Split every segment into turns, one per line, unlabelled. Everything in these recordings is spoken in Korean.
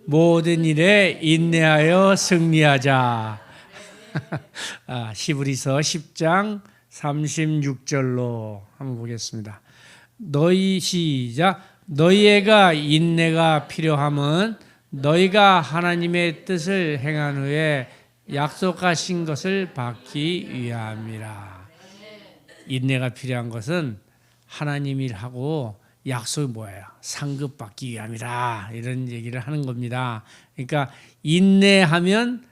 모든 일에 인내하여 승리하자. 히브리서 10장 36절로 한번 보겠습니다. 시작. 너희가 인내가 필요함은 너희가 하나님의 뜻을 행한 후에 약속하신 것을 받기 위함이라. 인내가 필요한 것은 하나님 일하고 약속이 뭐예요? 상급 받기 위함이라. 이런 얘기를 하는 겁니다. 그러니까 인내하면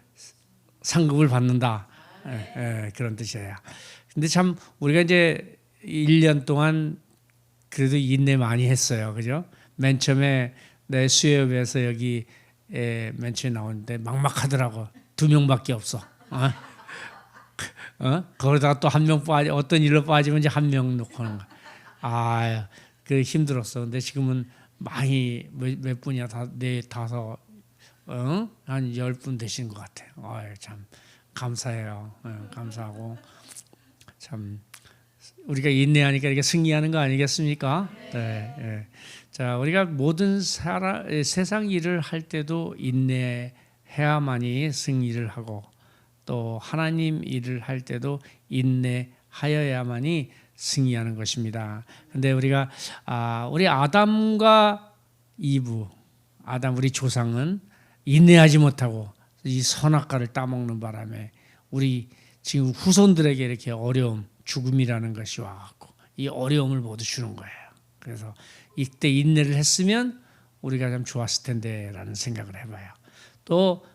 상급을 받는다. 그런 뜻이에요. 근데 참 우리가 이제 1년 동안 그래도 인내 많이 했어요. 그죠? 맨 처음에 내 수협에서 여기 맨 처음에 나오는데 막막하더라고. 2명밖에 없어. 거기다가 또 1명 빠지, 어떤 일로 빠지면 이제 1명 놓고 하는 거야. 그 힘들었어. 근데 지금은 많이 몇 분이야? 네, 5, 한 10분 되신 것 같아요. 참 감사해요. 감사하고 참 우리가 인내하니까 이렇게 승리하는 거 아니겠습니까? 네. 자, 우리가 모든 세상 일을 할 때도 인내해야만이 승리를 하고 또 하나님 일을 할 때도 인내하여야만이 승리하는 것입니다. 근데 우리가 우리 아담과 이브, 우리 조상은 인내하지 못하고 이 선악과를 따먹는 바람에 우리 지금 후손들에게 이렇게 어려움, 죽음이라는 것이 와갖고 이 어려움을 모두 주는 거예요. 그래서 이때 인내를 했으면 우리가 참 좋았을 텐데라는 생각을 해봐요. 또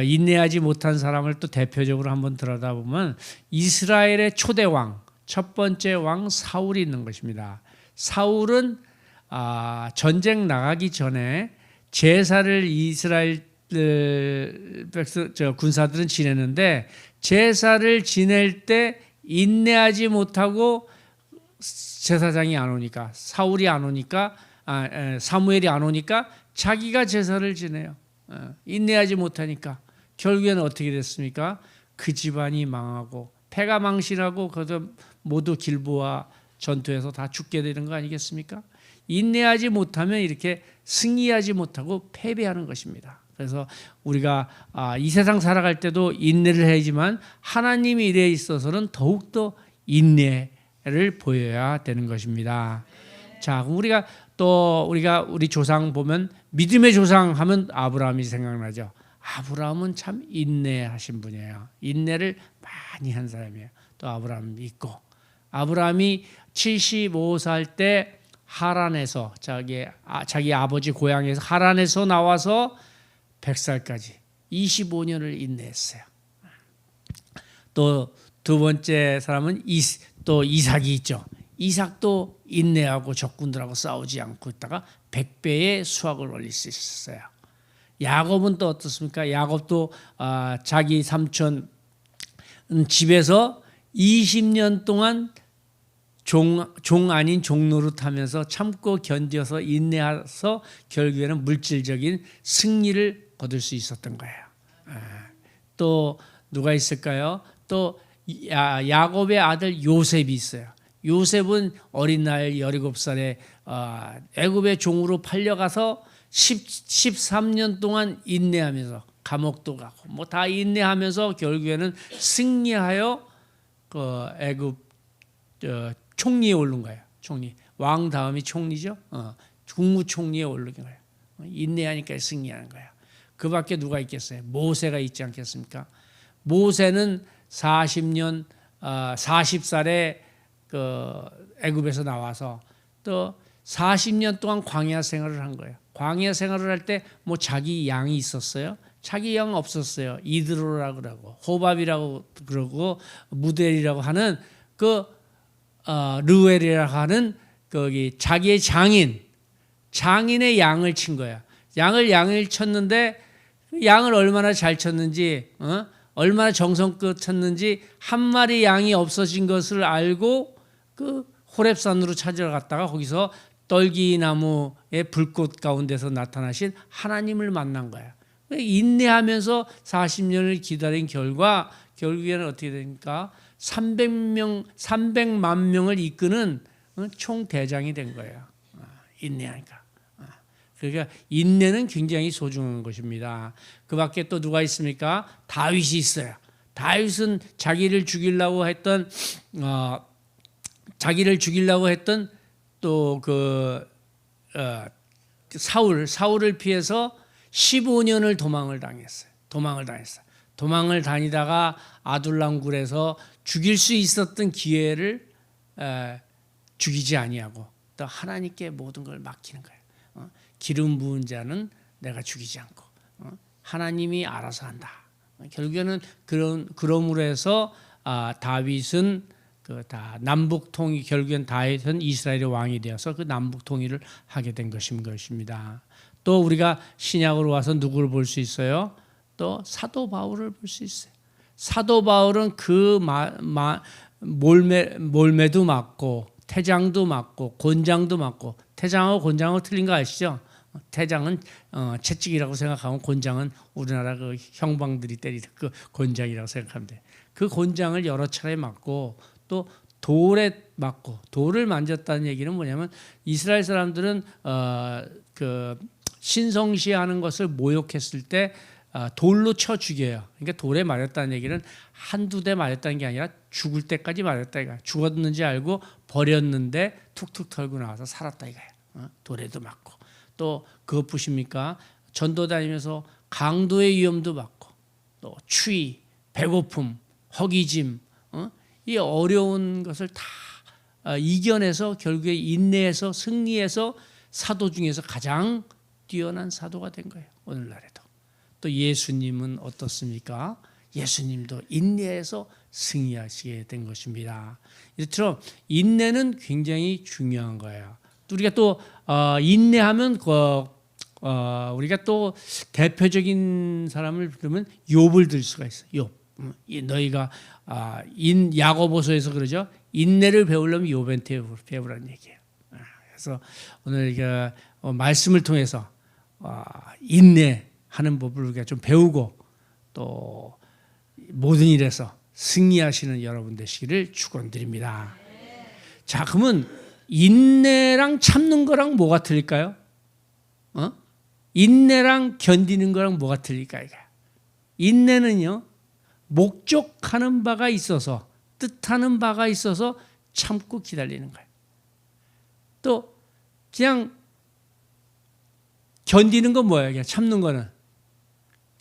인내하지 못한 사람을 또 대표적으로 한번 들여다보면 이스라엘의 초대 왕, 첫 번째 왕 사울이 있는 것입니다. 사울은 전쟁 나가기 전에 제사를 이스라엘 군사들은 지내는데 제사를 지낼 때 인내하지 못하고 제사장이 안 오니까 사울이 안 오니까 사무엘이 안 오니까 자기가 제사를 지내요. 인내하지 못하니까 결국에는 어떻게 됐습니까? 그 집안이 망하고 패가 망신하고 그것도 모두 길보아 전투에서 다 죽게 되는 거 아니겠습니까? 인내하지 못하면 이렇게 승리하지 못하고 패배하는 것입니다. 그래서 우리가 이 세상 살아갈 때도 인내를 해야지만 하나님 일에 있어서는 더욱더 인내를 보여야 되는 것입니다. 자, 그럼 우리 조상 보면 믿음의 조상 하면 아브라함이 생각나죠. 아브라함은 참 인내하신 분이에요. 인내를 많이 한 사람이에요. 또 아브라함 믿고 아브라함이 75살 때 하란에서 자기 아버지 고향에서 하란에서 나와서 100살까지 25년을 인내했어요. 또 두 번째 사람은 또 이삭이 있죠. 이삭도 인내하고 적군들하고 싸우지 않고 있다가 100배의 수확을 올릴 수 있었어요. 야곱은 또 어떻습니까? 야곱도 자기 삼촌 집에서 20년 동안 종 아닌 종노릇 하면서 참고 견뎌서 인내해서 결국에는 물질적인 승리를 거둘 수 있었던 거예요. 또 누가 있을까요? 또 야곱의 아들 요셉이 있어요. 요셉은 어린 나이 17살에 애굽의 종으로 팔려가서 13년 동안 인내하면서 감옥도 가고 뭐 다 인내하면서 결국에는 승리하여 그 애굽 총리에 오른 거예요. 총리. 왕 다음이 총리죠. 국무총리에 오른 거예요. 인내하니까 승리하는 거예요. 그 밖에 누가 있겠어요? 모세가 있지 않겠습니까? 모세는 40살에 그 애굽에서 나와서 또 40년 동안 광야 생활을 한 거예요. 광야 생활을 할 때 뭐 자기 양이 있었어요? 자기 양 없었어요. 이드로라고 그러고 호밥이라고 그러고 무델이라고 하는 르웰이라고 하는 거기 자기의 장인의 양을 친 거야. 양을 쳤는데 양을 얼마나 잘 쳤는지, 얼마나 정성껏 쳤는지 한 마리 양이 없어진 것을 알고 그 호렙산으로 찾아갔다가 거기서 떨기나무의 불꽃 가운데서 나타나신 하나님을 만난 거야. 인내하면서 40년을 기다린 결과 결국에는 어떻게 됩니까? 300만 명을 이끄는 총대장이 된 거예요. 인내하니까. 그러니까 인내는 굉장히 소중한 것입니다. 그 밖에 또 누가 있습니까? 다윗이 있어요. 다윗은 자기를 죽이려고 했던 또 사울을 피해서 15년을 도망을 당했어요. 도망을 다니다가 아둘람 굴에서 죽일 수 있었던 기회를 죽이지 아니하고 또 하나님께 모든 걸 맡기는 거예요. 기름 부은 자는 내가 죽이지 않고 하나님이 알아서 한다. 결국에는 그러므로 해서 다윗은 남북 통일, 결국엔 다윗은 이스라엘의 왕이 되어서 그 남북 통일을 하게 된 것입니다. 또 우리가 신약으로 와서 누구를 볼 수 있어요? 또 사도 바울을 볼 수 있어요. 사도 바울은 그 몰매도 맞고 태장도 맞고 곤장도 맞고, 태장하고 곤장하고 틀린 거 아시죠? 태장은 채찍이라고 생각하면 곤장은 우리나라 그 형방들이 때리는 그 곤장이라고 생각하면 돼. 그 곤장을 여러 차례 맞고 또 돌에 맞고, 돌을 만졌다는 얘기는 뭐냐면 이스라엘 사람들은 그 신성시하는 것을 모욕했을 때 돌로 쳐 죽여요. 그러니까 돌에 맞았다는 얘기는 한두 대 맞았다는 게 아니라 죽을 때까지 맞았다 이거야. 죽었는지 알고 버렸는데 툭툭 털고 나와서 살았다 이거야. 돌에도 맞고, 또 그것뿐입니까? 전도 다니면서 강도의 위험도 받고, 또 추위, 배고픔, 허기짐, 이 어려운 것을 다 이겨내서 결국에 인내해서 승리해서 사도 중에서 가장 뛰어난 사도가 된 거예요. 오늘날에도. 또 예수님은 어떻습니까? 예수님도 인내해서 승리하시게 된 것입니다. 이처럼 인내는 굉장히 중요한 거예요. 우리가 또 인내하면 우리가 또 대표적인 사람을 부르면 욥을 들 수가 있어요. 욥. 너희가 야고보서에서 그러죠. 인내를 배우려면 욥한테 배우라는 얘기예요. 그래서 오늘 말씀을 통해서 인내하는 법을 우리가 좀 배우고 또 모든 일에서 승리하시는 여러분 되시기를 축원드립니다. 자, 그러면 인내랑 참는 거랑 뭐가 틀릴까요? 인내랑 견디는 거랑 뭐가 틀릴까요? 인내는요, 목적하는 바가 있어서, 뜻하는 바가 있어서 참고 기다리는 거예요. 또 그냥 견디는 건 뭐예요? 그냥 참는 거는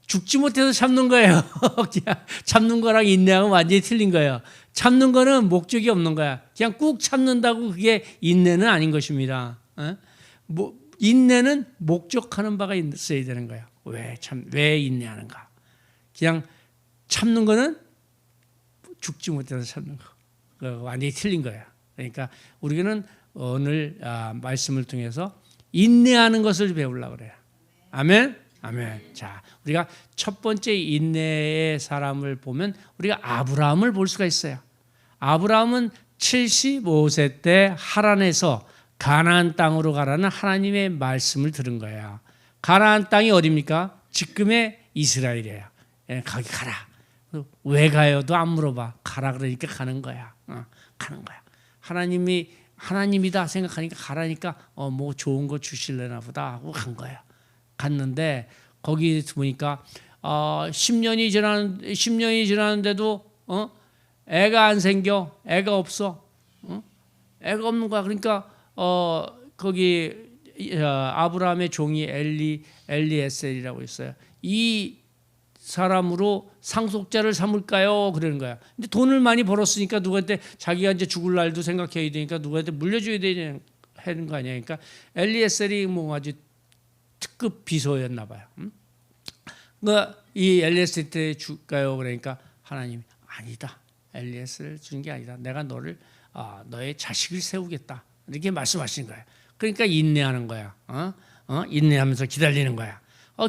죽지 못해서 참는 거예요. 그냥 참는 거랑 인내하고 완전히 틀린 거예요. 참는 거는 목적이 없는 거야. 그냥 꾹 참는다고 그게 인내는 아닌 것입니다. 인내는 목적하는 바가 있어야 되는 거예요. 왜 인내하는가? 그냥 참는 거는 죽지 못해서 참는 거. 완전히 틀린 거예요. 그러니까 우리는 오늘 말씀을 통해서 인내하는 것을 배우려고 그래요. 아멘? 아멘. 자, 우리가 첫 번째 인내의 사람을 보면 우리가 아브라함을 볼 수가 있어요. 아브라함은 75세 때 하란에서 가나안 땅으로 가라는 하나님의 말씀을 들은 거예요. 가나안 땅이 어디입니까? 지금의 이스라엘이에요. 거기 가라. 왜 가요도 안 물어봐. 가라 그러니까 가는 거야. 가는 거야. 하나님이다 생각하니까 가라니까 뭐 좋은 거 주실래나 보다 하고 간 거예요. 갔는데 거기 보니까 10년이 지났는데도 애가 안 생겨. 애가 없어. 애가 없는 거야. 그러니까 거기 아브라함의 종이 엘리에셀이라고 있어요. 이 사람으로 상속자를 삼을까요? 그러는 거야. 근데 돈을 많이 벌었으니까 누구한테, 자기가 이제 죽을 날도 생각해야 되니까 누구한테 물려줘야 되는 거 아니야. 그러니까 엘리에셀이 뭐 아주 특급 비서였나 봐요. 그러니까 이 엘리에셀한테 줄까요? 그러니까 하나님이 아니다. 엘리에셀을 주는 게 아니다. 내가 너의 자식을 세우겠다. 이렇게 말씀하시는 거예요. 그러니까 인내하는 거야. 인내하면서 기다리는 거야.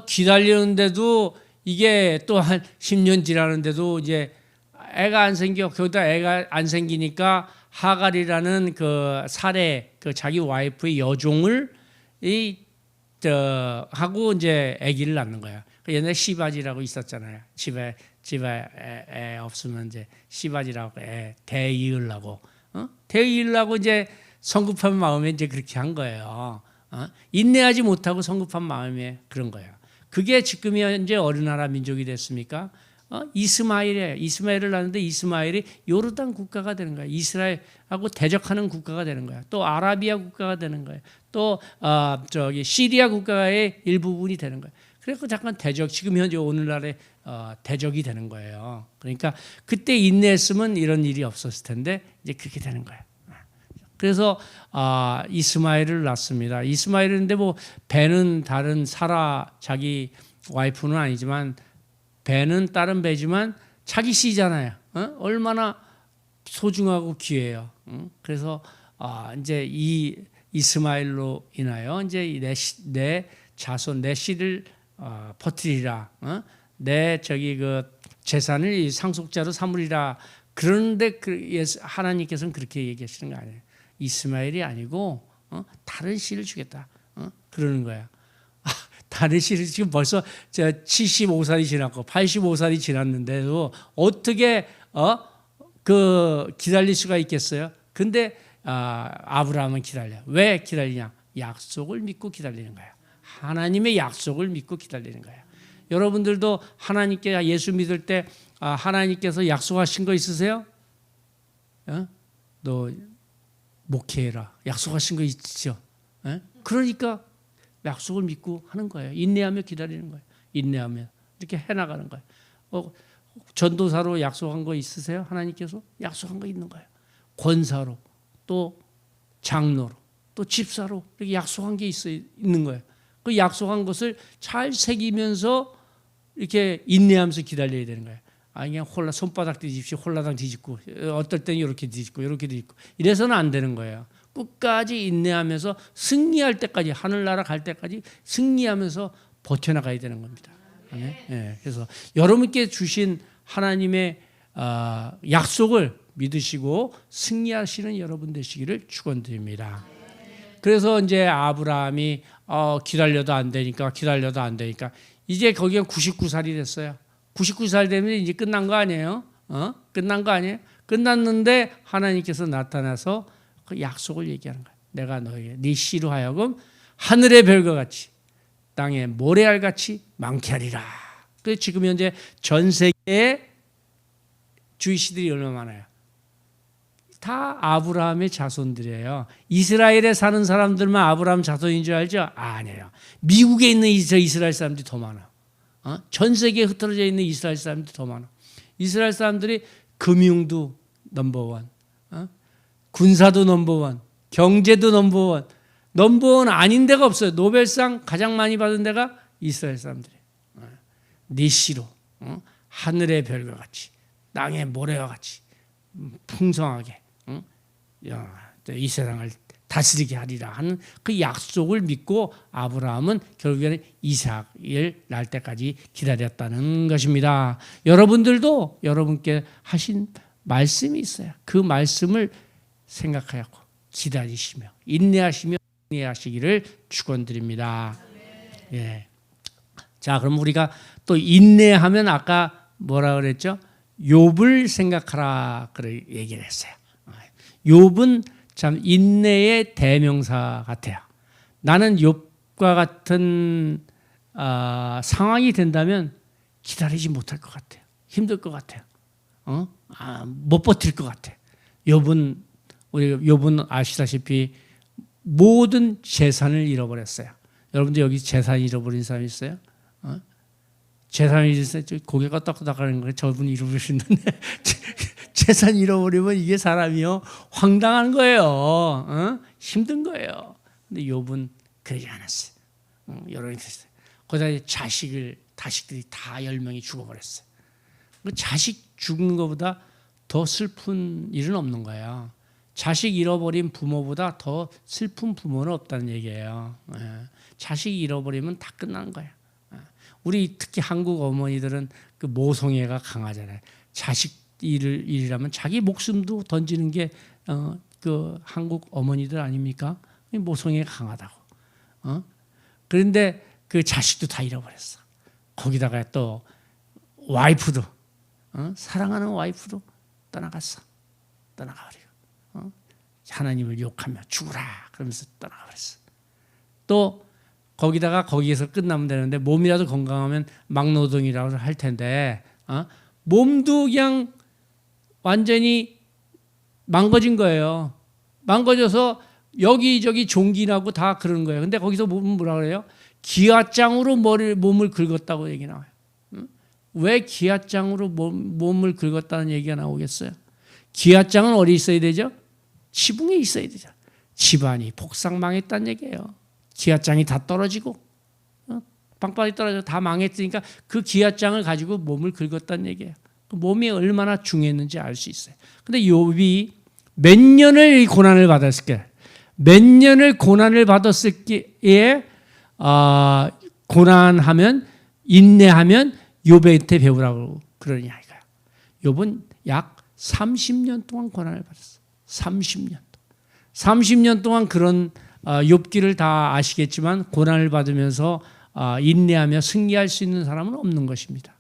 기다리는데도 이게 또 한 10년 지나는데도 이제 애가 안 생겨. 거기다 애가 안 생기니까 하갈이라는 그 살해, 그 자기 와이프의 여종을 하고 이제 아기를 낳는 거야. 옛날에 시바지라고 있었잖아요. 집에 애 없으면 이제 시바지라고 대이으려고 이제 성급한 마음에 이제 그렇게 한 거예요. 인내하지 못하고 성급한 마음에 그런 거예요. 그게 지금 현재 어느 나라 민족이 됐습니까? 이스마엘이에요. 이스마엘을 낳는데 이스마엘이 요르단 국가가 되는 거예요. 이스라엘하고 대적하는 국가가 되는 거예요. 또 아라비아 국가가 되는 거예요. 또 시리아 국가의 일부분이 되는 거예요. 그래서 잠깐 대적, 지금 현재 오늘날의 대적이 되는 거예요. 그러니까 그때 인내했으면 이런 일이 없었을 텐데 이제 그렇게 되는 거예요. 그래서 이스마엘을 낳습니다. 이스마엘인데 뭐 배는 다른 사라 자기 와이프는 아니지만 배는 다른 배지만 자기 씨잖아요. 얼마나 소중하고 귀해요. 그래서 이제 이 이스마엘로 인하여 이제 내 자손 내 씨를 퍼뜨리라. 내 그 재산을 상속자로 삼으리라. 그런데 하나님께서는 그렇게 얘기하시는 거 아니에요. 이스마엘이 아니고 다른 씨를 주겠다. 그러는 거야. 다른 씨를 지금 벌써 75살이 지났고 85살이 지났는데도 어떻게 기다릴 수가 있겠어요? 근데 아브라함은 기다려. 왜 기다리냐? 약속을 믿고 기다리는 거야. 하나님의 약속을 믿고 기다리는 거야. 여러분들도 하나님께 예수 믿을 때 하나님께서 약속하신 거 있으세요? 너 목회해라. 약속하신 거 있죠? 그러니까 약속을 믿고 하는 거예요. 인내하며 기다리는 거예요. 인내하며 이렇게 해나가는 거예요. 전도사로 약속한 거 있으세요? 하나님께서 약속한 거 있는 거예요. 권사로 또 장로로 또 집사로 이렇게 약속한 게 있는 거예요. 그 약속한 것을 잘 새기면서 이렇게 인내하면서 기다려야 되는 거예요. 그냥 손바닥 뒤집시 홀라당 뒤집고 어떨 때는 이렇게 뒤집고 이렇게 뒤집고 이래서는 안 되는 거예요. 끝까지 인내하면서 승리할 때까지 하늘나라 갈 때까지 승리하면서 버텨나가야 되는 겁니다. 네. 그래서 여러분께 주신 하나님의 약속을 믿으시고 승리하시는 여러분 되시기를 축원드립니다. 그래서 이제 아브라함이 기다려도 안 되니까 이제 거기가 99살이 됐어요. 99살 되면 이제 끝난 거 아니에요? 끝난 거 아니에요? 끝났는데 하나님께서 나타나서 그 약속을 얘기하는 거예요. 내가 너에게 네 씨로 하여금 하늘의 별과 같이 땅의 모래알 같이 많게 하리라. 그래서 지금 현재 전 세계에 주이시들이 얼마나 많아요? 다 아브라함의 자손들이에요. 이스라엘에 사는 사람들만 아브라함 자손인 줄 알죠? 아니에요. 미국에 있는 이스라엘 사람들이 더 많아. 전 세계에 흩어져 있는 이스라엘 사람들이 더 많아. 이스라엘 사람들이 금융도 넘버원, 군사도 넘버원, 경제도 넘버원. 넘버원 아닌 데가 없어요. 노벨상 가장 많이 받은 데가 이스라엘 사람들이에요. 네 씨로 하늘의 별과 같이 땅의 모래와 같이 풍성하게 이 세상을 다스리게 하리라 하는 그 약속을 믿고 아브라함은 결국에는 이삭을 낳을 때까지 기다렸다는 것입니다. 여러분들도 여러분께 하신 말씀이 있어요. 그 말씀을 생각하고 기다리시며 인내하시며 승리하시기를 축원드립니다. 예. 자, 그럼 우리가 또 인내하면 아까 뭐라 그랬죠? 욥을 생각하라 그래 얘기를 했어요. 욥은 참 인내의 대명사 같아요. 나는 욥과 같은 상황이 된다면 기다리지 못할 것 같아요. 힘들 것 같아요. 못 버틸 것 같아요. 욥은 아시다시피 모든 재산을 잃어버렸어요. 여러분들 여기 재산 잃어버린 사람 있어요? 재산 잃었어요. 고개 끄덕끄덕하는 거예요. 저분 잃어버리셨는데 재산 잃어버리면 이게 사람이요 황당한 거예요. 힘든 거예요. 근데 욥은 그러지 않았어요. 여론이 됐어요. 거기다 자식들이 다 10명이 죽어버렸어요. 그 자식 죽는 것보다 더 슬픈 일은 없는 거예요. 자식 잃어버린 부모보다 더 슬픈 부모는 없다는 얘기예요. 자식 잃어버리면 다 끝나는 거예요. 우리 특히 한국 어머니들은 그 모성애가 강하잖아요. 자식 일이라면 자기 목숨도 던지는 게 그 한국 어머니들 아닙니까? 모성애가 강하다고. 그런데 그 자식도 다 잃어버렸어. 거기다가 또 와이프도 사랑하는 와이프도 떠나갔어. 떠나가버리고 하나님을 욕하며 죽으라 그러면서 떠나가버렸어. 또 거기서 끝나면 되는데 몸이라도 건강하면 막노동이라고 할 텐데 몸도 그냥 완전히 망가진 거예요. 망가져서 여기저기 종기나고 다 그러는 거예요. 근데 거기서 뭐라 그래요? 기아장으로 몸을 긁었다고 얘기 나와요. 왜 기아장으로 몸을 긁었다는 얘기가 나오겠어요? 기아장은 어디 있어야 되죠? 지붕에 있어야 되죠. 집안이 복상망했다는 얘기예요. 기아장이 다 떨어지고 빵빵이 떨어져 다 망했으니까 그 기아장을 가지고 몸을 긁었다는 얘기예요. 몸이 얼마나 중요했는지 알 수 있어요. 근데 욥이 몇 년을 고난을 받았을까요? 몇 년을 고난을 받았을기에 고난하면 인내하면 욥한테 배우라고 그러냐 이거야. 욥은 약 30년 동안 고난을 받았어. 30년 동안 그런 욥기를 다 아시겠지만 고난을 받으면서 인내하며 승리할 수 있는 사람은 없는 것입니다.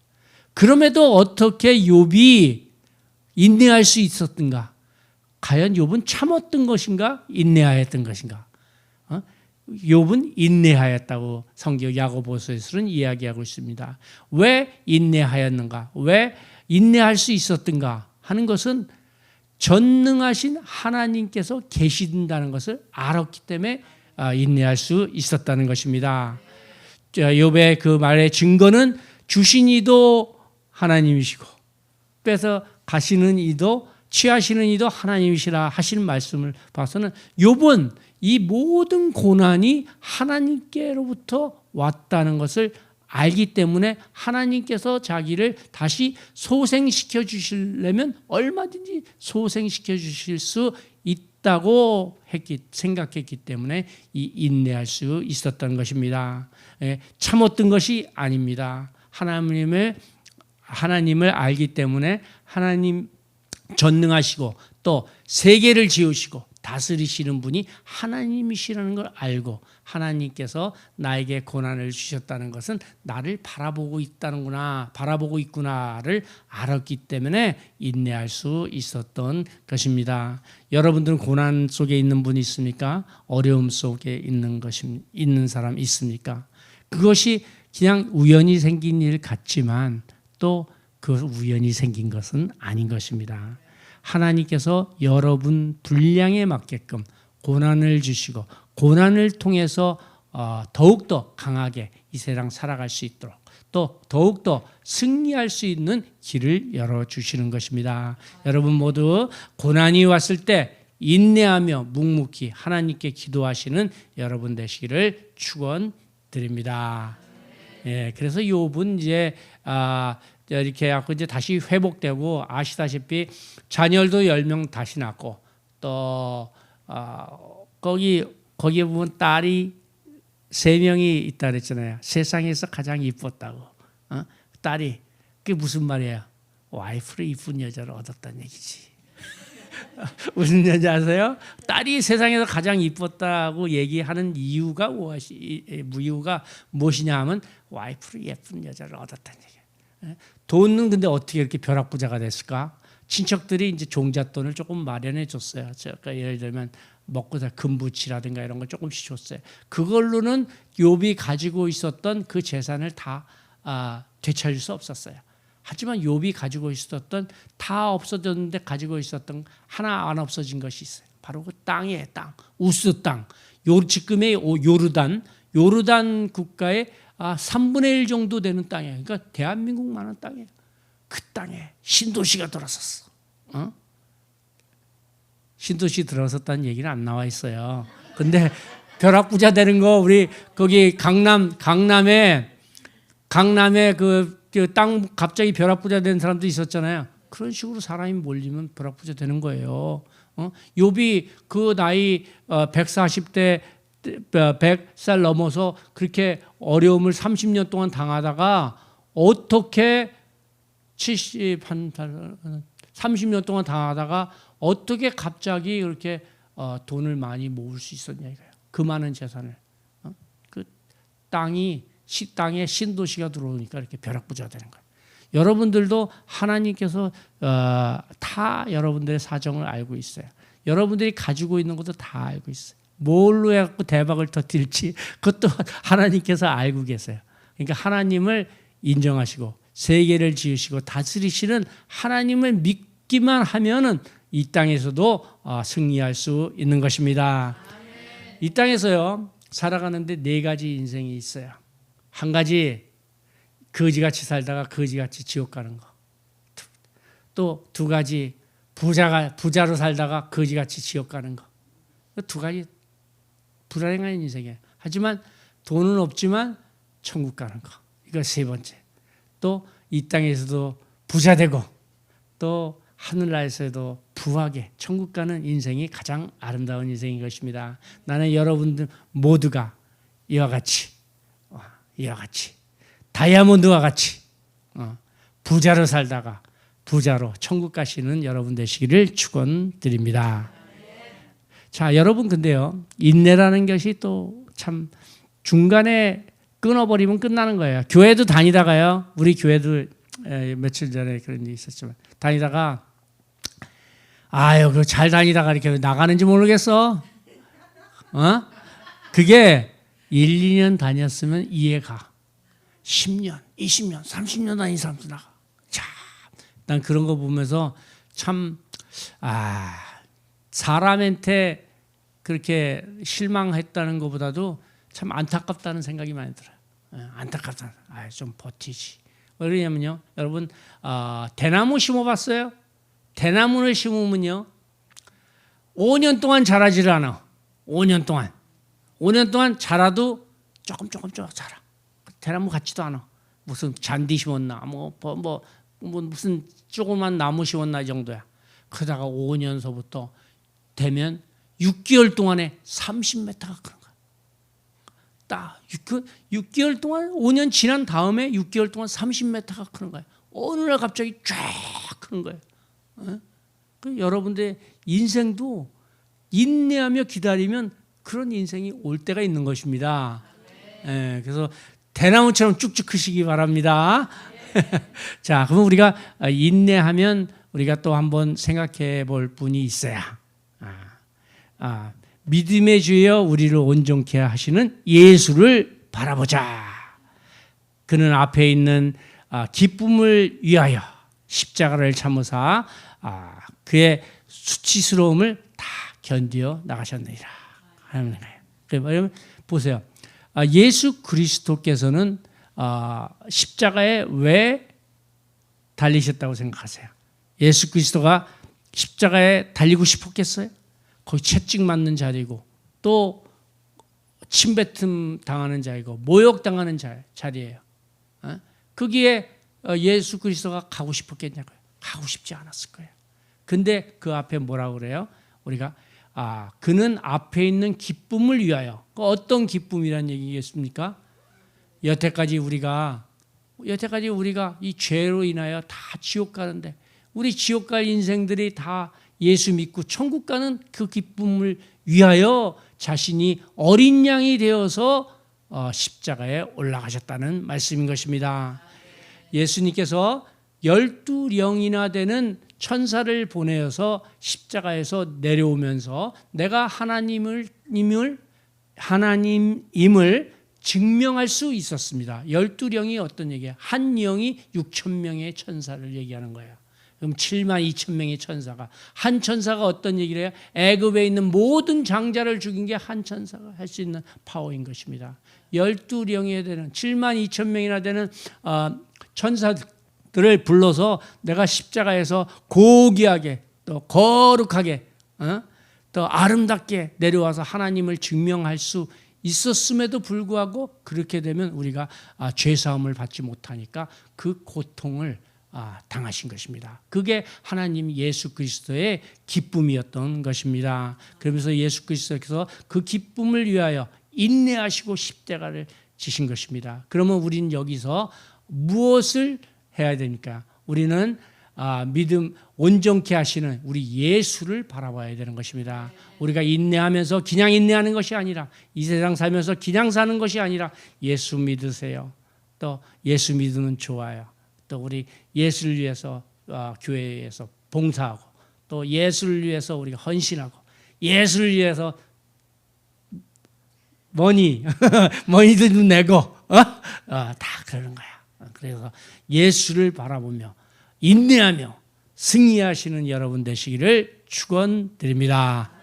그럼에도 어떻게 욥이 인내할 수 있었던가? 과연 욥은 참았던 것인가? 인내하였던 것인가? 욥은 인내하였다고 성경 야고보서에서는 이야기하고 있습니다. 왜 인내하였는가? 왜 인내할 수 있었던가 하는 것은 전능하신 하나님께서 계신다는 것을 알았기 때문에 인내할 수 있었다는 것입니다. 욥의 그 말의 증거는 주신 이도 하나님이시고 뺏어 가시는 이도 취하시는 이도 하나님이시라 하시는 말씀을 봐서는 욥은 이 모든 고난이 하나님께로부터 왔다는 것을 알기 때문에 하나님께서 자기를 다시 소생시켜 주시려면 얼마든지 소생시켜 주실 수 있다고 생각했기 때문에 인내할 수 있었던 것입니다. 참았던 것이 아닙니다. 하나님을 알기 때문에 하나님 전능하시고 또 세계를 지으시고 다스리시는 분이 하나님이시라는 걸 알고 하나님께서 나에게 고난을 주셨다는 것은 나를 바라보고 있구나를 알았기 때문에 인내할 수 있었던 것입니다. 여러분들은 고난 속에 있는 분이 있습니까? 어려움 속에 있는 사람 있습니까? 그것이 그냥 우연히 생긴 일 같지만 또 그 우연히 생긴 것은 아닌 것입니다. 하나님께서 여러분 분량에 맞게끔 고난을 주시고 고난을 통해서 더욱더 강하게 이 세상 살아갈 수 있도록 또 더욱더 승리할 수 있는 길을 열어주시는 것입니다. 여러분 모두 고난이 왔을 때 인내하며 묵묵히 하나님께 기도하시는 여러분 되시기를 축원드립니다. 예, 그래서 욥은 이제 이렇게 해갖고 이제 다시 회복되고 아시다시피 자녀도 10명 다시 낳고 또 거기에 보면 딸이 3명이 있다 그랬잖아요. 세상에서 가장 이뻤다고. 딸이 그게 무슨 말이에요? 와이프를 이쁜 여자를 얻었다는 얘기지. 무슨 여자 아세요? 딸이 세상에서 가장 이뻤다고 얘기하는 이유가 무엇이냐 하면 와이프를 예쁜 여자를 얻었다는 얘기예요. 돈은 근데 어떻게 이렇게 벼락부자가 됐을까? 친척들이 이제 종잣돈을 조금 마련해 줬어요. 그러니까 예를 들면 먹고 살 금부치라든가 이런 걸 조금씩 줬어요. 그걸로는 욥이 가지고 있었던 그 재산을 다 되찾을 수 없었어요. 하지만 욥이 가지고 있었던 다 없어졌는데 가지고 있었던 하나 안 없어진 것이 있어요. 바로 그 땅이에요. 땅, 우스 땅. 지금의 요르단 국가의 3분의 1 정도 되는 땅이에요. 그러니까 대한민국만한 땅이에요. 그 땅에 신도시가 들어섰어. 신도시 들어섰다는 얘기는 안 나와 있어요. 근데 벼락부자 되는 거 우리 거기 강남에 그 땅 갑자기 벼락부자 된 사람도 있었잖아요. 그런 식으로 사람이 몰리면 벼락부자 되는 거예요. 욥이 그 나이 140대 100살 넘어서 그렇게 어려움을 30년 동안 당하다가 어떻게 30년 동안 당하다가 어떻게 갑자기 그렇게 돈을 많이 모을 수 있었냐 이거예요. 그 많은 재산을. 그 땅에 신도시가 들어오니까 이렇게 벼락부자 되는 거예요. 여러분들도 하나님께서 다 여러분들의 사정을 알고 있어요. 여러분들이 가지고 있는 것도 다 알고 있어요. 뭘로 해갖고 대박을 터뜨릴지 그것도 하나님께서 알고 계세요. 그러니까 하나님을 인정하시고 세계를 지으시고 다스리시는 하나님을 믿기만 하면은 이 땅에서도 승리할 수 있는 것입니다. 이 땅에서요 살아가는데 4가지 인생이 있어요. 한 가지 거지같이 살다가 거지같이 지옥 가는 거. 또 2가지 부자로 살다가 거지같이 지옥 가는 거. 2가지 불안한 인생이에요. 하지만 돈은 없지만 천국 가는 거. 이거 3번째. 또 이 땅에서도 부자 되고 또 하늘나라에서도 부하게 천국 가는 인생이 가장 아름다운 인생인 것입니다. 나는 여러분들 모두가 이와 같이 다이아몬드와 같이 부자로 살다가 부자로 천국 가시는 여러분 되시기를 축원드립니다. 자, 여러분 근데요 인내라는 것이 또 참 중간에 끊어버리면 끝나는 거예요. 교회도 다니다가요, 우리 교회도 며칠 전에 그런 일이 있었지만 다니다가 잘 다니다가 이렇게 나가는지 모르겠어. 그게 1, 2년 다녔으면 이해가. 10년, 20년, 30년 다닌 사람도 나가. 자, 난 그런 거 보면서 참 사람한테 그렇게 실망했다는 것보다도 참 안타깝다는 생각이 많이 들어요. 안타깝다. 좀 버티지. 왜냐면요, 여러분 대나무 심어봤어요? 대나무를 심으면요 5년 동안 자라지를 않아. 5년 동안 자라도 조금 자라. 대나무 같지도 않아. 무슨 잔디 심었나 무슨 조그만 나무 심었나 이 정도야. 그러다가 5년서부터 되면 6개월 동안에 30m가 크는 거야. 딱 6개월 동안 5년 지난 다음에 6개월 동안 30m가 크는 거야. 어느 날 갑자기 쫙 크는 거예요. 여러분들의 인생도 인내하며 기다리면 그런 인생이 올 때가 있는 것입니다. 그래서 대나무처럼 쭉쭉 크시기 바랍니다. 자, 그럼 우리가 인내하면 우리가 또 한번 생각해 볼 분이 있어야. 믿음의 주여 우리를 온전케 하시는 예수를 바라보자. 그는 앞에 있는 기쁨을 위하여 십자가를 참으사 그의 수치스러움을 다 견디어 나가셨느니라 하는 거예요. 그러면 보세요. 예수 그리스도께서는 십자가에 왜 달리셨다고 생각하세요? 예수 그리스도가 십자가에 달리고 싶었겠어요? 거기 채찍 맞는 자리고 또 침뱉음 당하는 자리고 모욕당하는 자리예요. 거기에 예수 그리스도가 가고 싶었겠냐고요? 가고 싶지 않았을 거예요. 근데 그 앞에 뭐라고 그래요? 우리가 그는 앞에 있는 기쁨을 위하여. 어떤 기쁨이란 얘기겠습니까? 여태까지 우리가 이 죄로 인하여 다 지옥 가는데 우리 지옥 갈 인생들이 다 예수 믿고 천국 가는 그 기쁨을 위하여 자신이 어린 양이 되어서 십자가에 올라가셨다는 말씀인 것입니다. 예수님께서 12령이나 되는 천사를 보내어서 십자가에서 내려오면서 내가 하나님임을 증명할 수 있었습니다. 12령이 어떤 얘기예요? 한 영이 6,000명의 천사를 얘기하는 거예요. 그럼 72,000명의 천사가, 한 천사가 어떤 얘기를 해요? 애굽에 있는 모든 장자를 죽인 게 한 천사가 할 수 있는 파워인 것입니다. 12령에 되는 72,000명이나 되는 천사들을 불러서 내가 십자가에서 고귀하게 또 거룩하게 또 아름답게 내려와서 하나님을 증명할 수 있었음에도 불구하고 그렇게 되면 우리가 죄사함을 받지 못하니까 그 고통을 당하신 것입니다. 그게 하나님 예수 그리스도의 기쁨이었던 것입니다. 그러면서 예수 그리스도께서 그 기쁨을 위하여 인내하시고 십자가를 지신 것입니다. 그러면 우리는 여기서 무엇을 해야 됩니까? 우리는 믿음 온전케 하시는 우리 예수를 바라봐야 되는 것입니다. 우리가 인내하면서 그냥 인내하는 것이 아니라 이 세상 살면서 그냥 사는 것이 아니라 예수 믿으세요. 또 예수 믿으면 좋아요. 또 우리 예수를 위해서 교회에서 봉사하고 또 예수를 위해서 우리가 헌신하고 예수를 위해서 머니 머니도 내고 다 그러는 거야. 그래서 예수를 바라보며 인내하며 승리하시는 여러분 되시기를 축원드립니다.